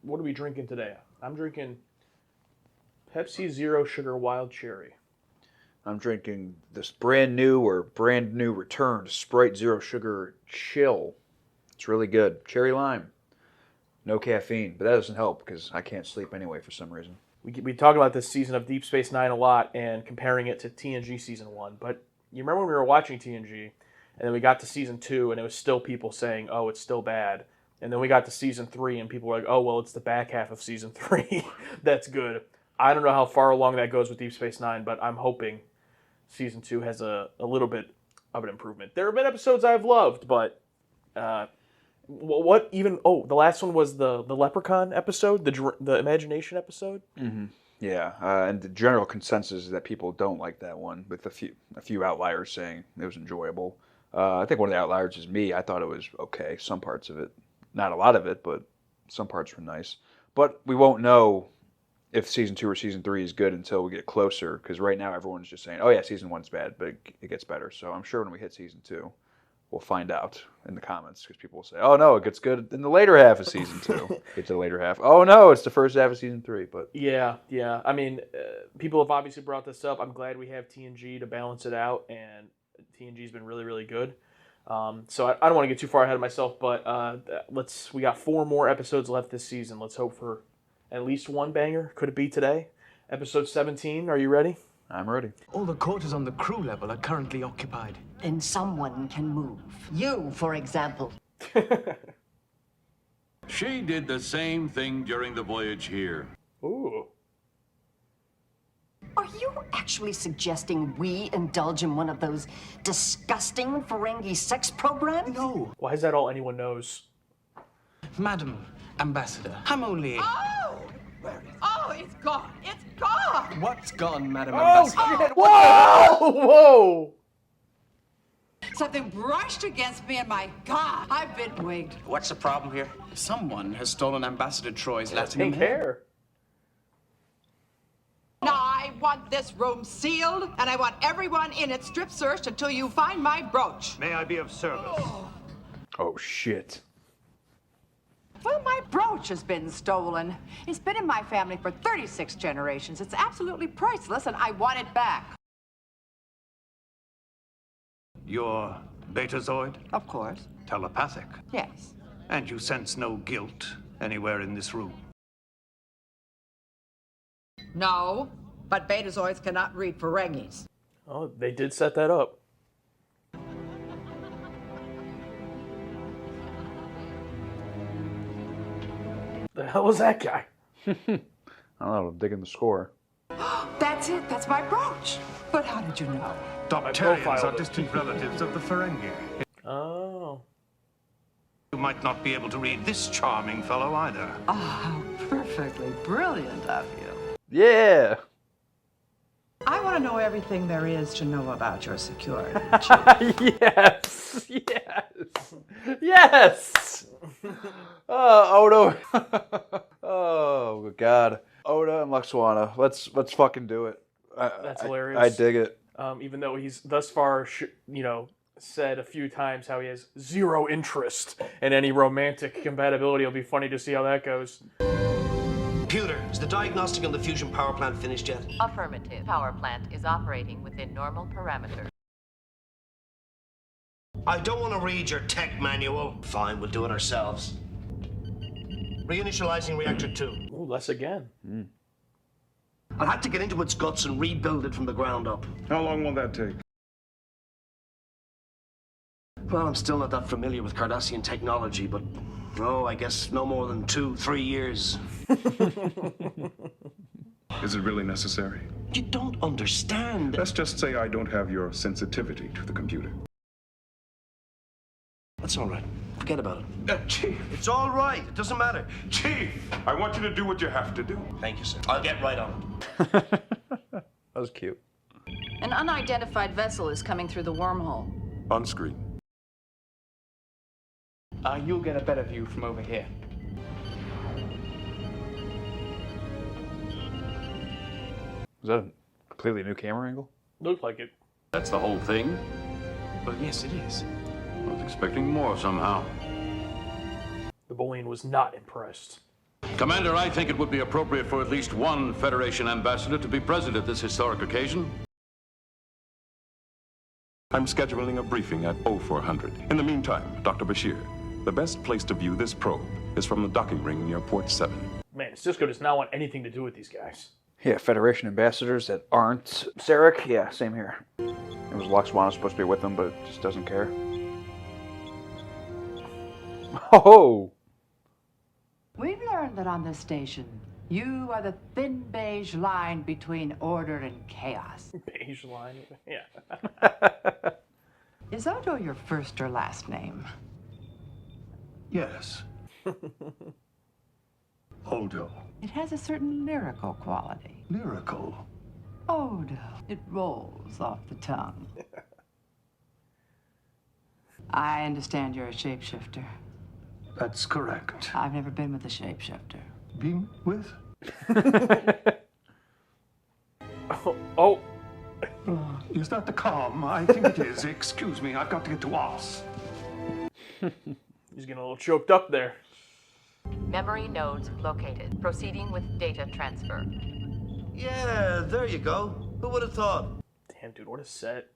what are we drinking today? I'm drinking Pepsi Zero Sugar Wild Cherry. I'm drinking this brand new returned Sprite Zero Sugar Chill. It's really good. Cherry lime. No caffeine, but that doesn't help because I can't sleep anyway for some reason. We talk about this season of Deep Space Nine a lot and comparing it to TNG Season 1, but you remember when we were watching TNG, and then we got to Season 2, and it was still people saying, oh, it's still bad. And then we got to Season 3, and people were like, oh, well, it's the back half of Season 3. That's good. I don't know how far along that goes with Deep Space Nine, but I'm hoping Season 2 has a little bit of an improvement. There have been episodes I've loved, but the last one was the Leprechaun episode, the Imagination episode. Mm-hmm. Yeah, and the general consensus is that people don't like that one, with a few outliers saying it was enjoyable. I think one of the outliers is me. I thought it was okay, some parts of it. Not a lot of it, but some parts were nice. But we won't know if Season 2 or Season 3 is good until we get closer, because right now everyone's just saying, oh yeah, Season 1's bad, but it gets better. So I'm sure when we hit Season 2, we'll find out in the comments, because people will say, oh no, it gets good in the later half of Season 2. Get to the later half. Oh no, it's the first half of Season 3. But Yeah. I mean, people have obviously brought this up. I'm glad we have TNG to balance it out, and TNG's been really, really good. So I don't want to get too far ahead of myself, but we got 4 more episodes left this season. Let's hope for at least one banger. Could it be today? Episode 17. Are you ready? I'm ready. All the quarters on the crew level are currently occupied. Then someone can move. You, for example. She did the same thing during the voyage here. Ooh. Are you actually suggesting we indulge in one of those disgusting Ferengi sex programs? No, Why is that all anyone knows? Madam Ambassador, I'm only... Oh! Oh, it's gone. It's gone. What's gone, Madam Oh, Ambassador? shit! Whoa! Whoa! Something brushed against me and my God, I've been wigged. What's the problem here? Someone has stolen Ambassador Troy's Pink Latinum hair. Now, I want this room sealed, and I want everyone in it strip searched until you find my brooch. May I be of service? Oh shit. Well, my brooch has been stolen. It's been in my family for 36 generations. It's absolutely priceless, and I want it back. You're Betazoid? Of course. Telepathic. Yes. And you sense no guilt anywhere in this room? No, but Betazoids cannot read Ferengis. Oh, they did set that up. The hell was that guy? I don't know, I'm digging the score. That's it. That's my brooch. But how did you know? Doctorians profile are it. distant relatives of the Ferengi. Oh. You might not be able to read this charming fellow either. Oh, how perfectly brilliant of you. Yeah! I want to know everything there is to know about your security. Yes! Yes! Yes! Oh, Oda. Oh, God. Oda and Luxwana. Let's fucking do it. That's hilarious. I dig it. Even though he's thus far, said a few times how he has zero interest in any romantic compatibility. It'll be funny to see how that goes. Computer, is the diagnostic on the fusion power plant finished yet? Affirmative. Power plant is operating within normal parameters. I don't want to read your tech manual. Fine, we'll do it ourselves. Reinitializing reactor 2. Ooh, less again. I'll have to get into its guts and rebuild it from the ground up. How long will that take? Well, I'm still not that familiar with Cardassian technology, but, I guess no more than 2-3 years. Is it really necessary? You don't understand. Let's just say I don't have your sensitivity to the computer. That's all right. Forget about it. Chief! It's all right. It doesn't matter. Chief! I want you to do what you have to do. Thank you, sir. I'll get right on it. That was cute. An unidentified vessel is coming through the wormhole. On screen. You'll get a better view from over here. Is that a completely new camera angle? Looked like it. That's the whole thing? Well, yes, it is. I was expecting more somehow. The Bolian was not impressed. Commander, I think it would be appropriate for at least one Federation ambassador to be present at this historic occasion. I'm scheduling a briefing at 0400. In the meantime, Dr. Bashir, the best place to view this probe is from the docking ring near Port 7. Man, Cisco does not want anything to do with these guys. Yeah, Federation ambassadors that aren't Sarek. Yeah, same here. It was Luxwana supposed to be with them, but just doesn't care. Oh! We've learned that on this station, you are the thin beige line between order and chaos. Beige line, yeah. Is Odo your first or last name? Yes. Odo. It has a certain lyrical quality. Lyrical. Odo. It rolls off the tongue. I understand you're a shapeshifter. That's correct. I've never been with a shapeshifter. Been with? Oh. Is that the calm? I think it is. Excuse me, I've got to get to Oz. He's getting a little choked up there. Memory nodes located. Proceeding with data transfer. Yeah, there you go. Who would have thought? Damn, dude, what a set.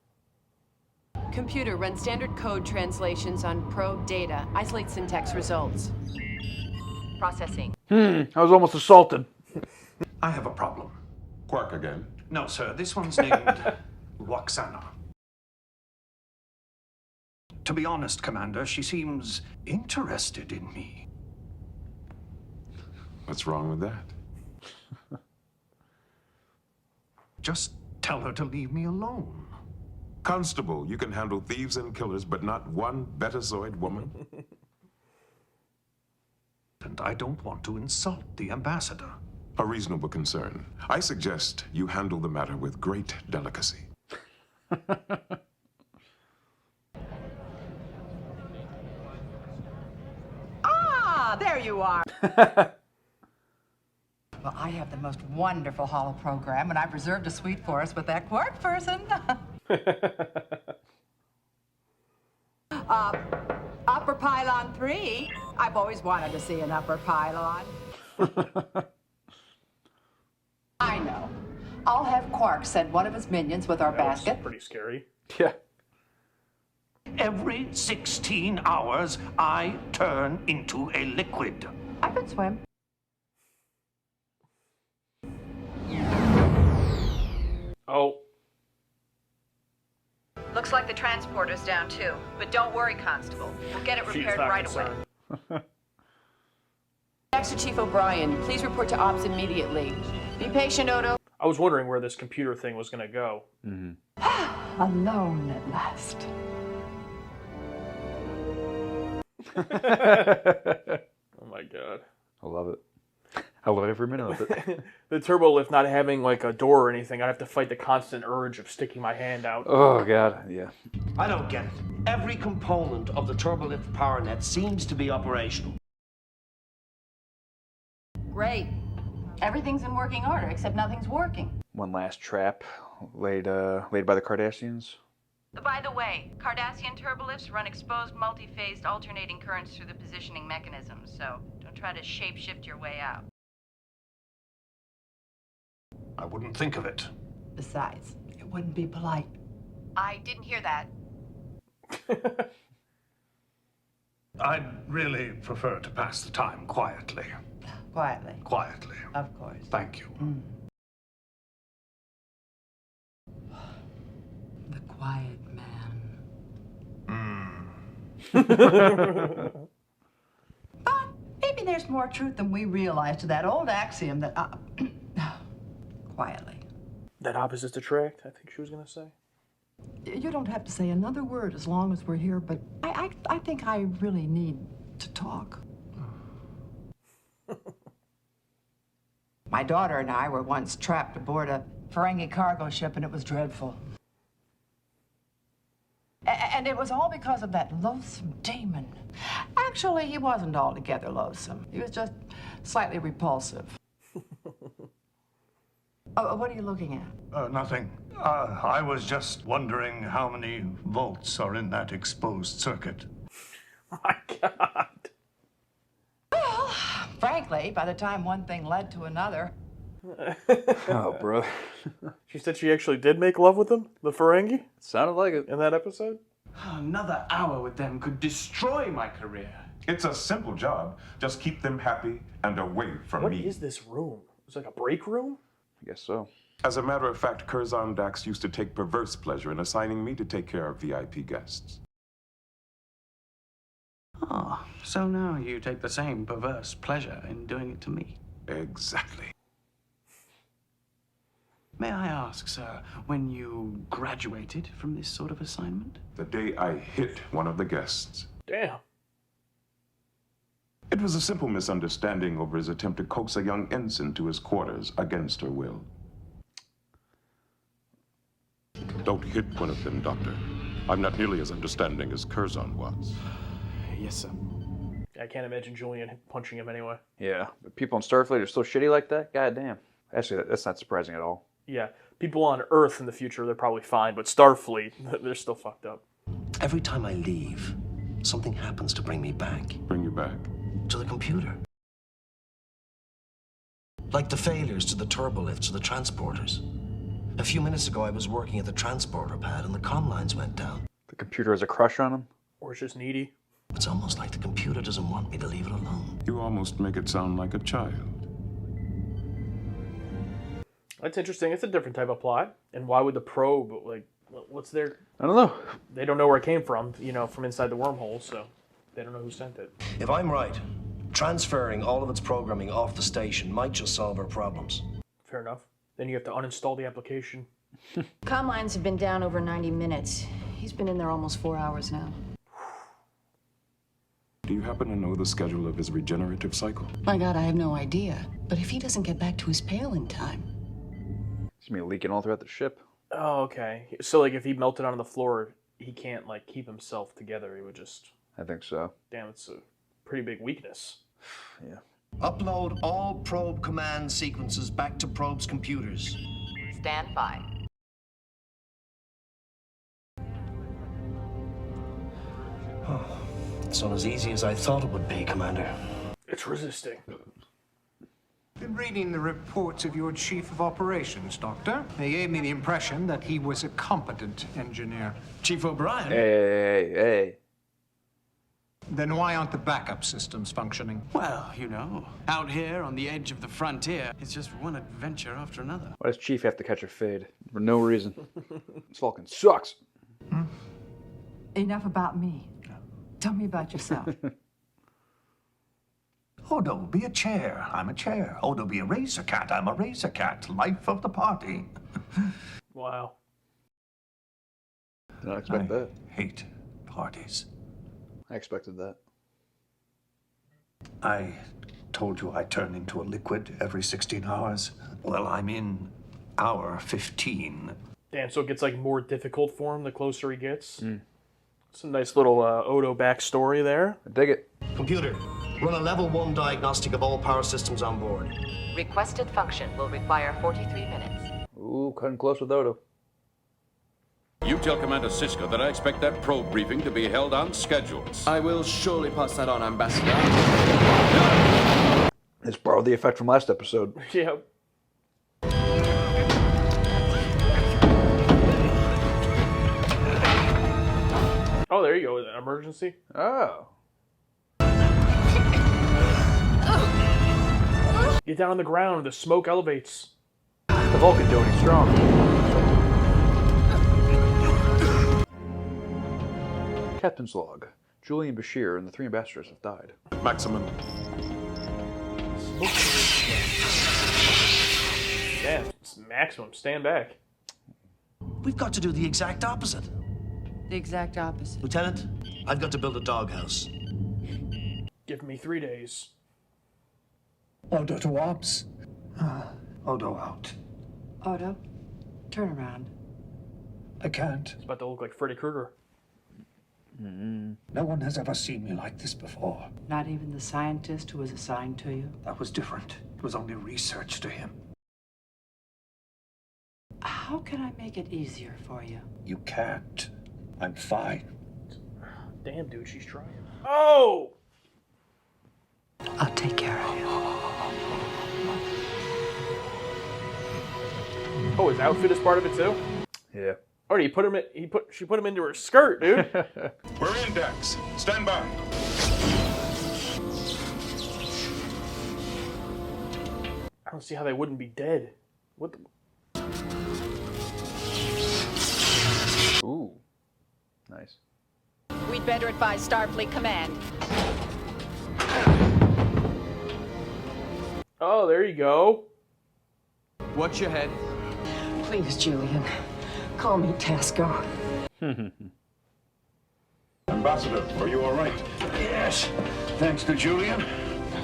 Computer, run standard code translations on probe data. Isolate syntax results. Processing. I was almost assaulted. I have a problem. Quark again. No, sir, this one's named Roxana. To be honest, Commander, she seems interested in me. What's wrong with that? Just tell her to leave me alone. Constable, you can handle thieves and killers, but not one Betazoid woman? And I don't want to insult the ambassador. A reasonable concern. I suggest you handle the matter with great delicacy. Ah, there you are. Well, I have the most wonderful holo program, and I've reserved a suite for us with that Quark person. Upper Pylon 3. I've always wanted to see an upper pylon. I know. I'll have Quark send one of his minions with our That was basket. pretty scary. Yeah. Every 16 hours, I turn into a liquid. I could swim. Oh. Looks like the transporter's down too. But don't worry, Constable. We'll get it She's repaired not right away. concerned. Master Chief O'Brien, please report to Ops immediately. Be patient, Odo. I was wondering where this computer thing was going to go. Alone at last. Oh my god. I love it. I love every minute of it. The turbo lift not having like a door or anything, I have to fight the constant urge of sticking my hand out. Oh, God. Yeah. I don't get it. Every component of the turbolift power net seems to be operational. Great. Everything's in working order, except nothing's working. One last trap laid by the Cardassians. By the way, Cardassian turbolifts run exposed multi-phased alternating currents through the positioning mechanisms, so don't try to shapeshift your way out. I wouldn't think of it. Besides, it wouldn't be polite. I didn't hear that. I'd really prefer to pass the time quietly. Quietly. Quietly. Of course. Thank you. The quiet man. But maybe there's more truth than we realize to that old axiom that quietly. That opposites attract, I think she was going to say. You don't have to say another word as long as we're here, but I think I really need to talk. My daughter and I were once trapped aboard a Ferengi cargo ship, and it was dreadful. And it was all because of that loathsome demon. Actually, he wasn't altogether loathsome. He was just slightly repulsive. Oh, what are you looking at? Nothing. I was just wondering how many volts are in that exposed circuit. My god. Well, Frankly, by the time one thing led to another. Oh, bro. She said she actually did make love with him, the Ferengi? Sounded like it. In that episode? Another hour with them could destroy my career. It's a simple job. Just keep them happy and away from me. What is this room? It's like a break room? I guess so. As a matter of fact, Curzon Dax used to take perverse pleasure in assigning me to take care of VIP guests. Oh, so now you take the same perverse pleasure in doing it to me. Exactly. May I ask, sir, when you graduated from this sort of assignment? The day I hit one of the guests. Damn. It was a simple misunderstanding over his attempt to coax a young ensign to his quarters against her will. Don't hit one of them, Doctor. I'm not nearly as understanding as Curzon was. Yes, sir. I can't imagine Julian punching him anyway. Yeah, but people on Starfleet are so shitty like that? God damn. Actually, that's not surprising at all. Yeah, people on Earth in the future, they're probably fine, but Starfleet, they're still fucked up. Every time I leave, something happens to bring me back. Bring you back? To the computer. Like the failures to the turbolifts or the transporters. A few minutes ago, I was working at the transporter pad and the comm lines went down. The computer has a crush on him? Or it's just needy. It's almost like the computer doesn't want me to leave it alone. You almost make it sound like a child. That's interesting. It's a different type of plot. And why would the probe, like, what's their... I don't know. They don't know where it came from, from inside the wormhole, so they don't know who sent it. If I'm right, transferring all of its programming off the station might just solve our problems. Fair enough. Then you have to uninstall the application. Comm lines have been down over 90 minutes. He's been in there almost 4 hours now. Do you happen to know the schedule of his regenerative cycle? My God, I have no idea. But if he doesn't get back to his pail in time... It's gonna be leaking all throughout the ship. Oh, okay. So, like, if he melted on the floor, he can't, like, keep himself together. He would just... I think so. Damn, it's a pretty big weakness. Yeah. Upload all probe command sequences back to probe's computers. Stand by. It's not as easy as I thought it would be, Commander. It's resisting. Been reading the reports of your chief of operations, Doctor. They gave me the impression that he was a competent engineer. Chief O'Brien? Hey. Then why aren't the backup systems functioning? Well, out here on the edge of the frontier, it's just one adventure after another. Why does Chief have to catch a fade? For no reason. This Vulcan sucks. Enough about me. Tell me about yourself. Odo, be a chair. I'm a chair. Odo, be a razor cat. I'm a razor cat. Life of the party. Wow. Did not expect that. Hate parties. I expected that. I told you I turn into a liquid every 16 hours. Well, I'm in hour 15. Damn, so it gets, like, more difficult for him the closer he gets. It's a nice little Odo backstory there. I dig it. Computer, run a level 1 diagnostic of all power systems on board. Requested function will require 43 minutes. Ooh, cutting close with Odo. You tell Commander Sisko that I expect that probe briefing to be held on schedule. I will surely pass that on, Ambassador. It's borrowed the effect from last episode. Yep. Oh, there you go. An emergency. Oh. Get down on the ground. The smoke elevates. The Vulcan doing it strong. Captain's log. Julian Bashir and the 3 ambassadors have died. Maximum. Damn, it's maximum. Stand back. We've got to do the exact opposite. The exact opposite. Lieutenant, I've got to build a doghouse. Give me 3 days. Odo to ops. Odo out. Odo, turn around. I can't. It's about to look like Freddy Krueger. No one has ever seen me like this before. Not even the scientist who was assigned to you? That was different. It was only research to him. How can I make it easier for you? You can't. I'm fine. Damn, dude, she's trying. Oh! I'll take care of you. Oh, his outfit is part of it too? Yeah. Oh, she put him into her skirt, dude. We're in, Dax. Stand by. I don't see how they wouldn't be dead. What the... Ooh. Nice. We'd better advise Starfleet Command. Oh, there you go. Watch your head. Please, Julian. Call me Tasco. Ambassador, are you all right? Yes, thanks to Julian.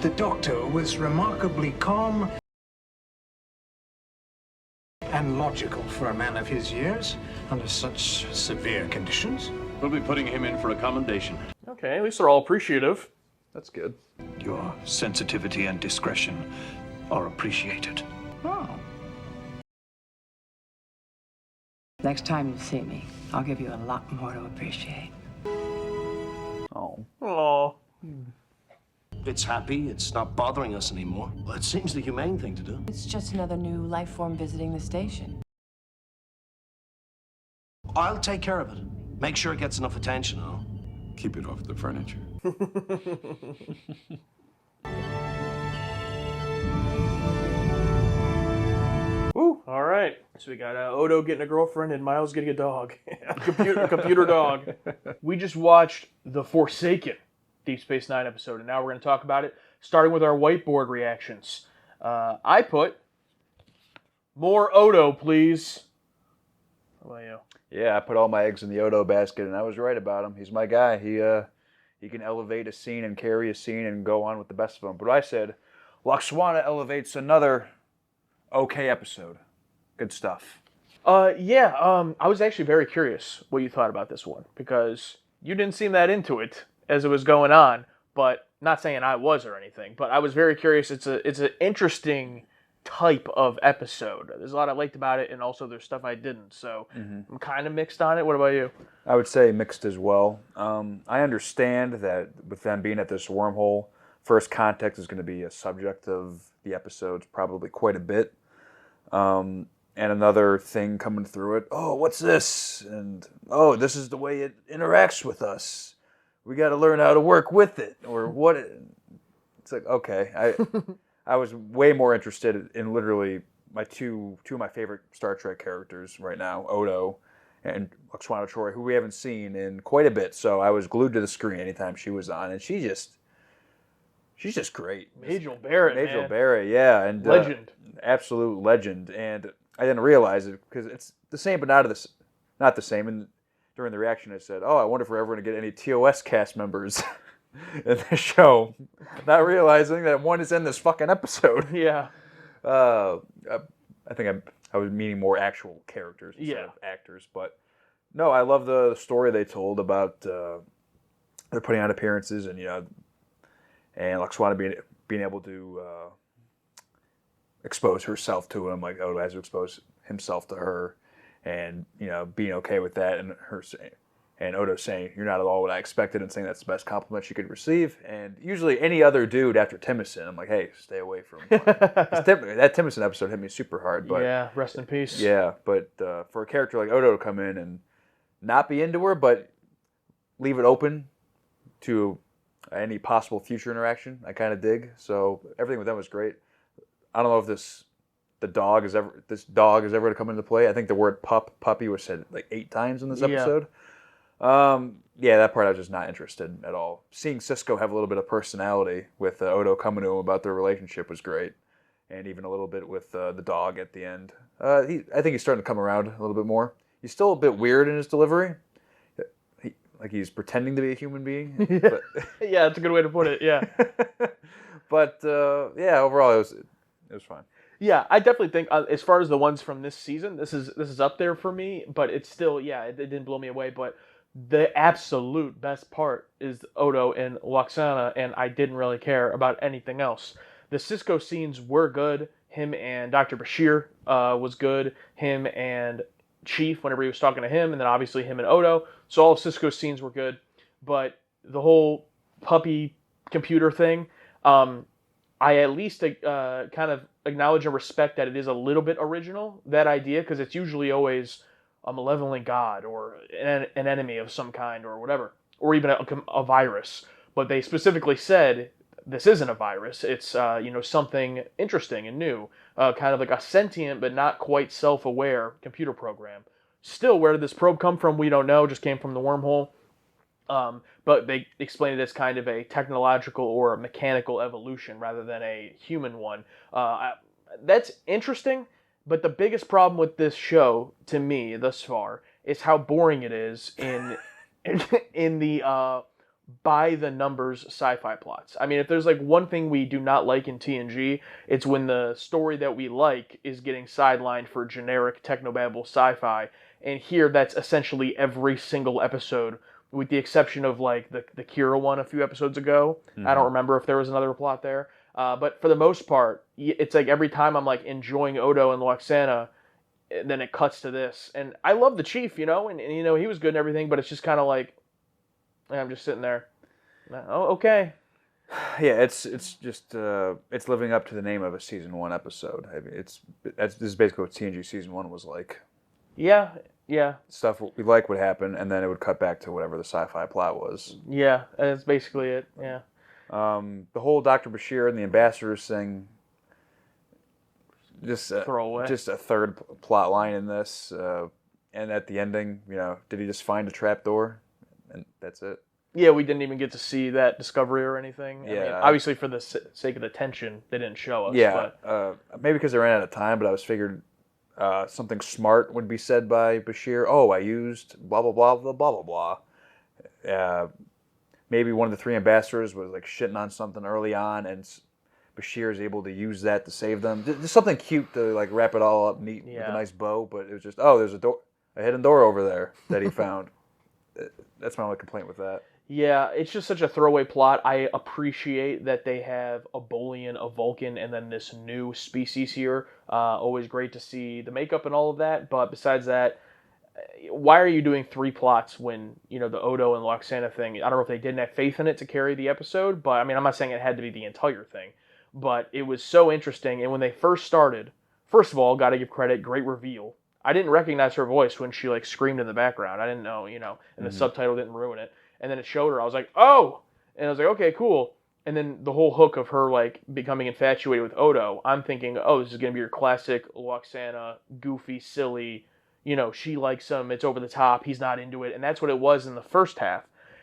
The doctor was remarkably calm and logical for a man of his years under such severe conditions. We'll be putting him in for a commendation. Okay, at least they're all appreciative. That's good. Your sensitivity and discretion are appreciated. Oh. Next time you see me, I'll give you a lot more to appreciate. Oh. Aww. It's happy. It's not bothering us anymore. Well, it seems the humane thing to do. It's just another new life form visiting the station. I'll take care of it. Make sure it gets enough attention, huh? Keep it off the furniture. Woo, all right. So we got Odo getting a girlfriend and Miles getting a dog. computer dog. We just watched The Forsaken Deep Space Nine episode, and now we're going to talk about it, starting with our whiteboard reactions. I put more Odo, please. How about you? Yeah, I put all my eggs in the Odo basket, and I was right about him. He's my guy. He can elevate a scene and carry a scene and go on with the best of them. But I said, Laxwana elevates another okay episode. Good stuff. I was actually very curious what you thought about this one, because you didn't seem that into it as it was going on, but not saying I was or anything, but I was very curious. It's an interesting type of episode. There's a lot I liked about it, and also there's stuff I didn't, so I'm kind of mixed on it. What about you? I would say mixed as well. I understand that with them being at this wormhole, first contact is going to be a subject of the episodes probably quite a bit. And another thing coming through it, oh, what's this? And, oh, this is the way it interacts with us. We got to learn how to work with it. Or what? It's like, okay. I was way more interested in literally my two of my favorite Star Trek characters right now, Odo and Laxwana Troy, who we haven't seen in quite a bit. So I was glued to the screen anytime she was on, and she's just great. Majel Barrett, Majel Barrett, yeah, and legend, absolute legend. And I didn't realize it because it's the same, but not the same. And during the reaction, I said, "Oh, I wonder if we're ever going to get any TOS cast members in the show," not realizing that one is in this fucking episode. Yeah. I think I was meaning more actual characters instead of actors, but no, I love the story they told about they're putting on appearances and and Laxwana being able to expose herself to him, like Odo has to expose himself to her, and being okay with that, and Odo saying, "You're not at all what I expected," and saying that's the best compliment she could receive. And usually any other dude after Timothy, I'm like, hey, stay away from him. That Timothy episode hit me super hard. But yeah, rest in peace. Yeah, but for a character like Odo to come in and not be into her, but leave it open to any possible future interaction, I kind of dig. So everything with them was great. I don't know if this dog is ever going to come into play. I think the word puppy was said like 8 times in this episode. That part I was just not interested in at all. Seeing Cisco have a little bit of personality with Odo coming to him about their relationship was great, and even a little bit with the dog at the end. I think he's starting to come around a little bit more. He's still a bit weird in his delivery, like he's pretending to be a human being. But, yeah, that's a good way to put it. Yeah, but overall it was fine. Yeah, I definitely think as far as the ones from this season, this is up there for me. But it's still, it didn't blow me away. But the absolute best part is Odo and Laxana, and I didn't really care about anything else. The Cisco scenes were good. Him and Dr. Bashir was good. Him and Chief, whenever he was talking to him, and then obviously him and Odo. So all of Cisco's scenes were good. But the whole puppy computer thing, I at least kind of acknowledge and respect that it is a little bit original, that idea, because it's usually always a malevolent god or an enemy of some kind or whatever, or even a virus. But they specifically said this isn't a virus. It's something interesting and new, kind of like a sentient but not quite self-aware computer program. Still, where did this probe come from? We don't know. Just came from the wormhole. But they explain it as kind of a technological or a mechanical evolution rather than a human one. That's interesting, but the biggest problem with this show, to me, thus far, is how boring it is in the by the numbers sci-fi plots. I mean, if there's like one thing we do not like in TNG, it's when the story that we like is getting sidelined for generic technobabble sci-fi. And here, that's essentially every single episode, with the exception of like the Kira one a few episodes ago. I don't remember if there was another plot there. But for the most part, it's like every time I'm like enjoying Odo and Loxana, then it cuts to this. And I love the Chief, and he was good and everything, but it's just kind of like, I'm just sitting there. Oh, okay. Yeah, it's just it's living up to the name of a season 1 episode. I mean, this is basically what TNG season 1 was like. Yeah. Stuff we like would happen, and then it would cut back to whatever the sci-fi plot was. Yeah, that's basically it. Yeah. The whole Dr. Bashir and the ambassadors thing, just a third plot line in this, and at the ending, did he just find a trapdoor, and that's it. Yeah, we didn't even get to see that discovery or anything. Yeah, I mean, obviously for the sake of the tension, they didn't show us. Yeah, but... maybe because they ran out of time, but I was figured something smart would be said by Bashir. Oh, I used blah blah blah blah blah blah blah. Maybe one of the 3 ambassadors was like shitting on something early on, and Bashir is able to use that to save them. Just something cute to like wrap it all up neat with a nice bow. But it was just, there's a hidden door over there that he found. That's my only complaint with that. Yeah, it's just such a throwaway plot. I appreciate that they have a Bolian, a Vulcan, and then this new species here. Always great to see the makeup and all of that. But besides that, why are you doing 3 plots when, the Odo and Loxana thing, I don't know if they didn't have faith in it to carry the episode, but I mean, I'm not saying it had to be the entire thing. But it was so interesting, and when they first started, first of all, got to give credit, great reveal. I didn't recognize her voice when she like screamed in the background. I didn't know, and the subtitle didn't ruin it. And then it showed her. I was like, oh! And I was like, okay, cool. And then the whole hook of her like becoming infatuated with Odo, I'm thinking, oh, this is going to be your classic Loxana, goofy, silly, she likes him, it's over the top, he's not into it. And that's what it was in the first half.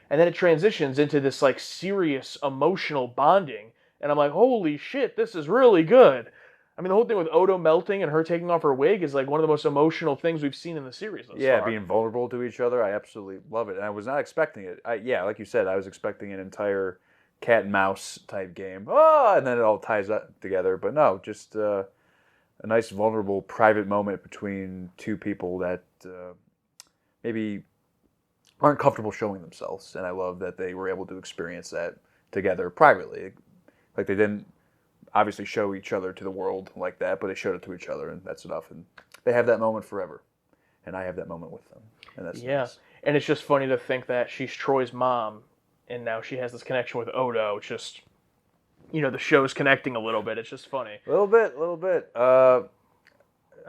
And then it transitions into this like serious emotional bonding. And I'm like, holy shit, this is really good. I mean, the whole thing with Odo melting and her taking off her wig is like one of the most emotional things we've seen in the series thus far. Being vulnerable to each other, I absolutely love it. And I was not expecting it. Like you said, I was expecting an entire cat and mouse type game. And then it all ties up together. But no, just a nice, vulnerable, private moment between 2 people that maybe aren't comfortable showing themselves. And I love that they were able to experience that together privately. Like they didn't obviously show each other to the world like that, but they showed it to each other, and that's enough. And they have that moment forever, and I have that moment with them, and that's nice. And it's just funny to think that she's Troy's mom, and now she has this connection with Odo. It's just, the show's connecting a little bit. It's just funny. A little bit. I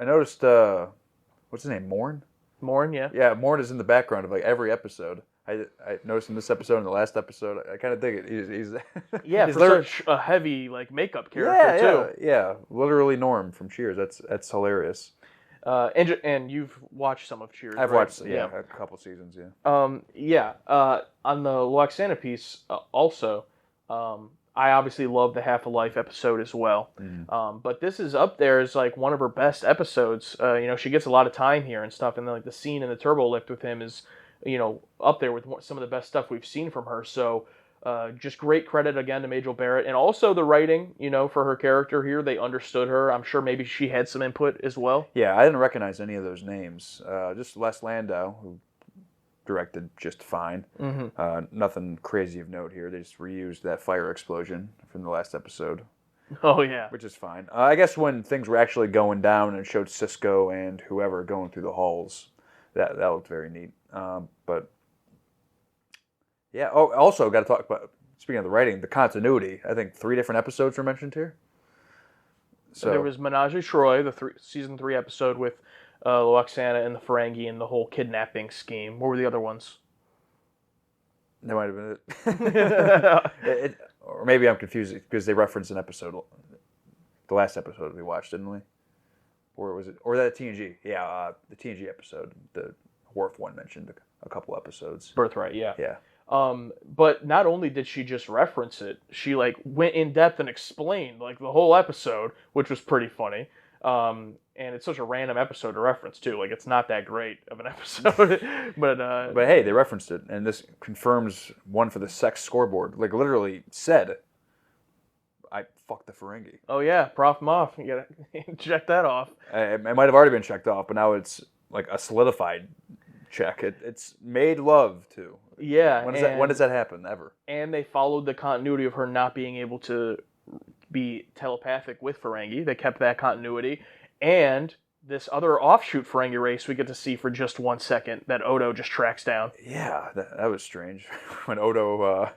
noticed, what's his name, Morn? Morn, yeah. Yeah, Morn is in the background of like every episode. I noticed in this episode and the last episode, I kind of dig it. He's he's for such a heavy like makeup character too. Yeah, literally Norm from Cheers. That's hilarious. And you've watched some of Cheers. I've right? watched a couple seasons. Yeah. On the Loxana piece, also, I obviously love the Half a Life episode as well. But this is up there as like one of her best episodes. She gets a lot of time here and stuff, and like the scene in the turbo lift with him is, up there with some of the best stuff we've seen from her. So just great credit again to Majel Barrett, and also the writing, for her character here. They understood her. I'm sure maybe she had some input as well. Yeah, I didn't recognize any of those names. Just Les Landau, who directed just fine. Nothing crazy of note here. They just reused that fire explosion from the last episode. Oh, yeah. Which is fine. I guess when things were actually going down and it showed Cisco and whoever going through the halls, that looked very neat. But yeah. Oh, also got to talk about speaking of the writing, the continuity, I think 3 different episodes were mentioned here. So there was Menage a Troy, the season 3 episode with Loxana and the Ferengi and the whole kidnapping scheme. What were the other ones? That might have been it. Or maybe I'm confused because they referenced an episode, the last episode we watched, didn't we? Or was it? Or that TNG? Yeah, the TNG episode, the Worf one mentioned a couple episodes. Birthright, yeah. Yeah. But not only did she just reference it, she like went in depth and explained like the whole episode, which was pretty funny. And it's such a random episode to reference too. Like it's not that great of an episode, but hey, they referenced it, and this confirms one for the sex scoreboard. Like literally said, I fucked the Ferengi. Oh yeah, Prof Moff, you gotta check that off. It might have already been checked off, but now it's like a solidified check. It's made love to. Yeah. When does that happen? Ever? And they followed the continuity of her not being able to be telepathic with Ferengi. They kept that continuity. And this other offshoot Ferengi race we get to see for just 1 second that Odo just tracks down. Yeah, that was strange. When Odo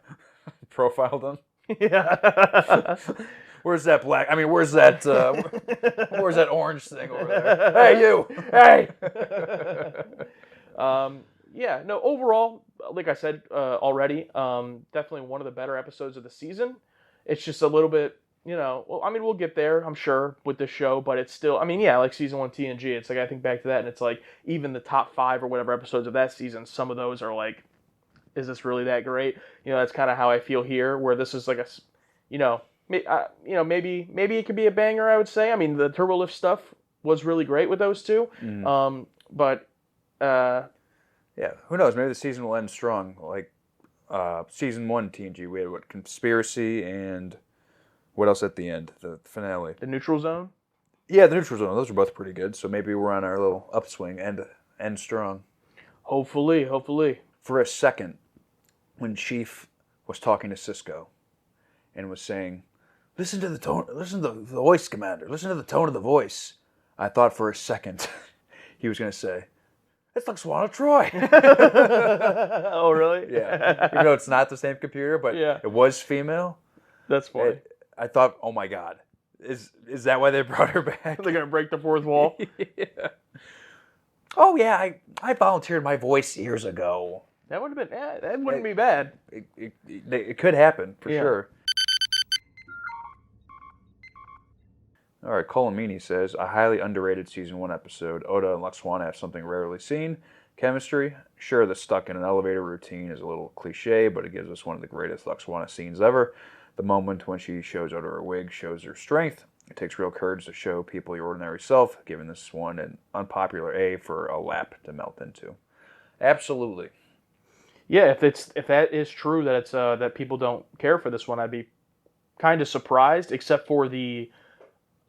profiled him. Yeah. Where's that black? I mean, where's that orange thing over there? Hey, you! Hey! Yeah, no, overall, like I said already, definitely one of the better episodes of the season. It's just a little bit, well, I mean, we'll get there, I'm sure, with this show, but it's still, I mean, yeah, like season 1 TNG, it's like, I think back to that, and it's like, even the top 5 or whatever episodes of that season, some of those are like, is this really that great? That's kind of how I feel here, where this is like a, maybe it could be a banger, I would say. I mean, the Turbolift stuff was really great with those two, but, yeah, who knows? Maybe the season will end strong. Like season 1 TNG, we had Conspiracy and what else at the end? The finale. The Neutral Zone? Yeah, the Neutral Zone. Those were both pretty good. So maybe we're on our little upswing and end strong. Hopefully. For a second, when Chief was talking to Cisco and was saying, listen to the tone, listen to the voice, Commander, listen to the tone of the voice, I thought for a second he was going to say, it's like Swana Troy. Oh, really? Yeah. Even though it's not the same computer, but it was female. That's funny. I thought, oh my God, is that why they brought her back? They're gonna break the fourth wall. Yeah. Oh yeah, I volunteered my voice years ago. That would have been. That wouldn't be bad. It could happen for sure. All right, Colin Meaney says, a highly underrated season 1 episode. Oda and Luxwana have something rarely seen. Chemistry. Sure, the stuck in an elevator routine is a little cliche, but it gives us one of the greatest Luxwana scenes ever. The moment when she shows Oda her wig shows her strength. It takes real courage to show people your ordinary self, giving this one an unpopular A for a lap to melt into. Absolutely. Yeah, if that is true that it's that people don't care for this one, I'd be kind of surprised, except for the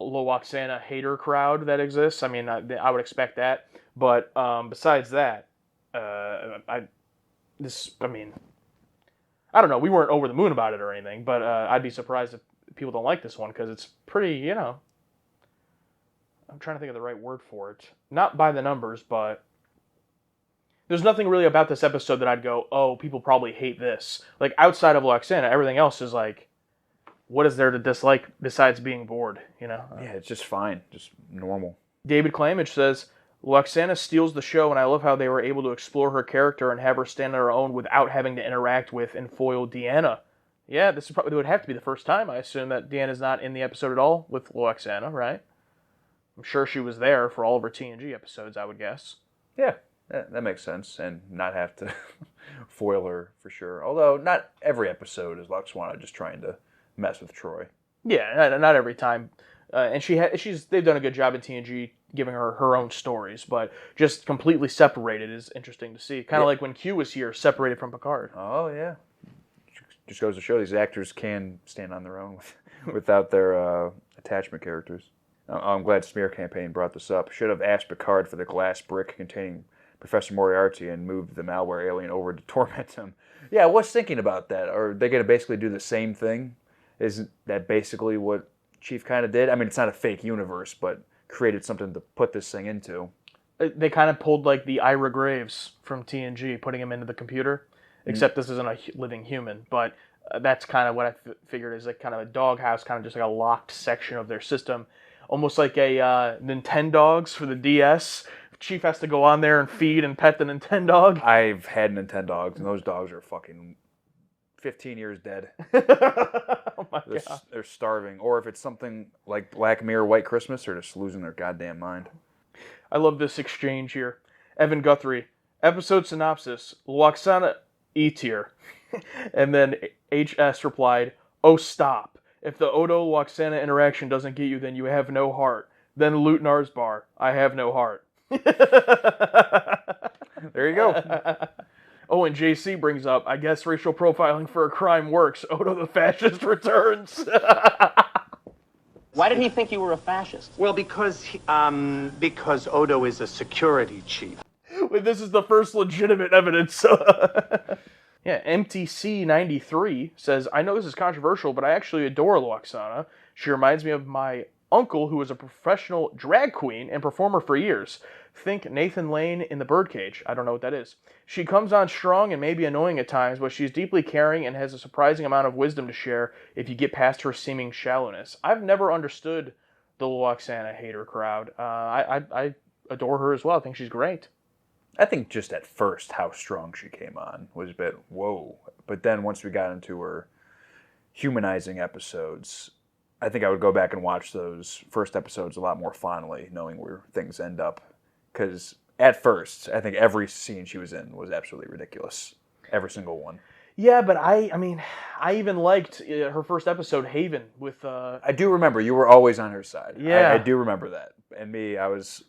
Loaxana hater crowd that exists. I mean, I would expect that, but besides that, I don't know. We weren't over the moon about it or anything, but I'd be surprised if people don't like this one because it's pretty. I'm trying to think of the right word for it. Not by the numbers, but there's nothing really about this episode that I'd go, oh, people probably hate this. Like outside of Loaxana, everything else is like, what is there to dislike besides being bored? Yeah, it's just fine, just normal. David Clamage says, Loxana steals the show, and I love how they were able to explore her character and have her stand on her own without having to interact with and foil Deanna. Yeah, this would have to be the first time, I assume, that Deanna's not in the episode at all with Loxana, right? I'm sure she was there for all of her TNG episodes, I would guess. Yeah, that makes sense, and not have to foil her for sure. Although, not every episode is Loxana just trying to mess with Troy. Yeah, not every time. And they've done a good job in TNG giving her her own stories, but just completely separated is interesting to see. Kind of like when Q was here, separated from Picard. Oh, yeah. Just goes to show these actors can stand on their own without their attachment characters. I'm glad Smear Campaign brought this up. Should have asked Picard for the glass brick containing Professor Moriarty and moved the malware alien over to torment him. Yeah, I was thinking about that. Are they going to basically do the same thing? Isn't that basically what Chief kind of did? I mean, it's not a fake universe, but created something to put this thing into. They kind of pulled like the Ira Graves from TNG, putting him into the computer, except this isn't a living human. But That's kind of what I figured is like kind of a doghouse, kind of just like a locked section of their system. Almost like a Nintendogs for the DS. Chief has to go on there and feed and pet the Nintendog. I've had Nintendogs, and those dogs are fucking 15 years dead. Oh my God. They're starving. Or if it's something like Black Mirror White Christmas, they're just losing their goddamn mind. I love this exchange here. Evan Guthrie, episode synopsis, Luoxana E tier. And then HS replied, "Oh, stop. If the Odo-Luoxana interaction doesn't get you, then you have no heart. Then Lutnar's bar. I have no heart." There you go. Oh, and JC brings up, I guess racial profiling for a crime works. Odo the fascist returns. Why did he think you were a fascist? Well, because Odo is a security chief. Wait, this is the first legitimate evidence. Yeah, MTC93 says, I know this is controversial, but I actually adore Luoxana. She reminds me of my uncle, who was a professional drag queen and performer for years. Think Nathan Lane in The Birdcage. I don't know what that is. She comes on strong and may be annoying at times, but she's deeply caring and has a surprising amount of wisdom to share if you get past her seeming shallowness. I've never understood the Luoxana hater crowd. I adore her as well. I think she's great. I think just at first how strong she came on was a bit whoa. But then once we got into her humanizing episodes, I think I would go back and watch those first episodes a lot more fondly, knowing where things end up. Because at first, I think every scene she was in was absolutely ridiculous. Every single one. Yeah, but I mean, I even liked her first episode, Haven, with... I do remember, you were always on her side. Yeah. I do remember that. And me, I was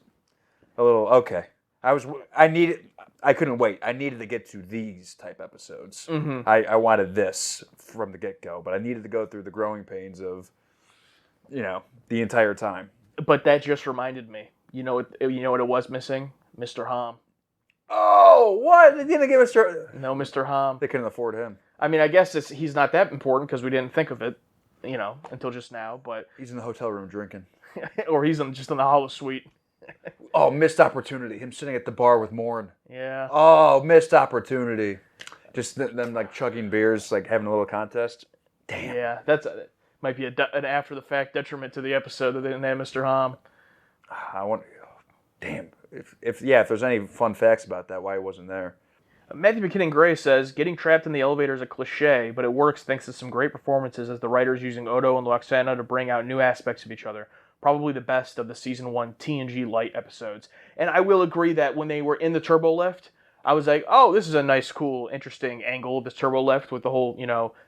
a little, okay. I couldn't wait. I needed to get to these type episodes. Mm-hmm. I wanted this from the get-go, but I needed to go through the growing pains of, the entire time. But that just reminded me. You know what it was missing? Mr. Hom. Oh, what? They didn't give us... No, Mr. Hom. They couldn't afford him. I mean, I guess he's not that important because we didn't think of it, until just now, but... He's in the hotel room drinking. Or he's just in the hollow suite. Oh, missed opportunity. Him sitting at the bar with Morn. Yeah. Oh, missed opportunity. Just them like chugging beers, like having a little contest. Damn. Yeah, that's might be an after-the-fact detriment to the episode that they didn't have Mr. Hom. I want. Damn. If there's any fun facts about that, why he wasn't there. Matthew McKinnon-Gray says, getting trapped in the elevator is a cliche, but it works thanks to some great performances as the writers using Odo and Luoxana to bring out new aspects of each other. Probably the best of the Season 1 TNG Light episodes. And I will agree that when they were in the turbo lift, I was like, oh, this is a nice, cool, interesting angle of this turbo lift with the whole,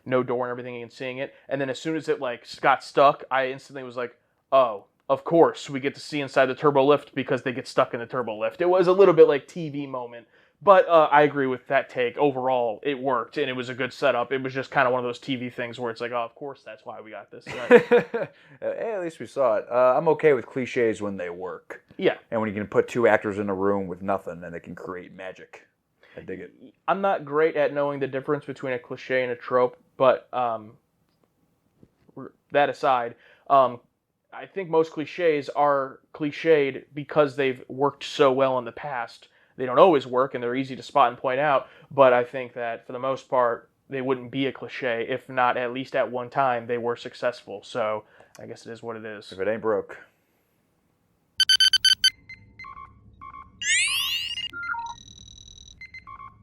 no door and everything and seeing it. And then as soon as it, got stuck, I instantly was like, oh, of course, we get to see inside the turbo lift because they get stuck in the turbo lift. It was a little bit like TV moment. But I agree with that take. Overall, it worked, and it was a good setup. It was just kind of one of those TV things where it's like, oh, of course, that's why we got this. Right? Hey, at least we saw it. I'm okay with cliches when they work. Yeah. And when you can put two actors in a room with nothing and they can create magic. I dig it. I'm not great at knowing the difference between a cliche and a trope, but that aside, I think most cliches are cliched because they've worked so well in the past. They don't always work, and they're easy to spot and point out, but I think that for the most part, they wouldn't be a cliche if not at least at one time they were successful. So I guess it is what it is. If it ain't broke.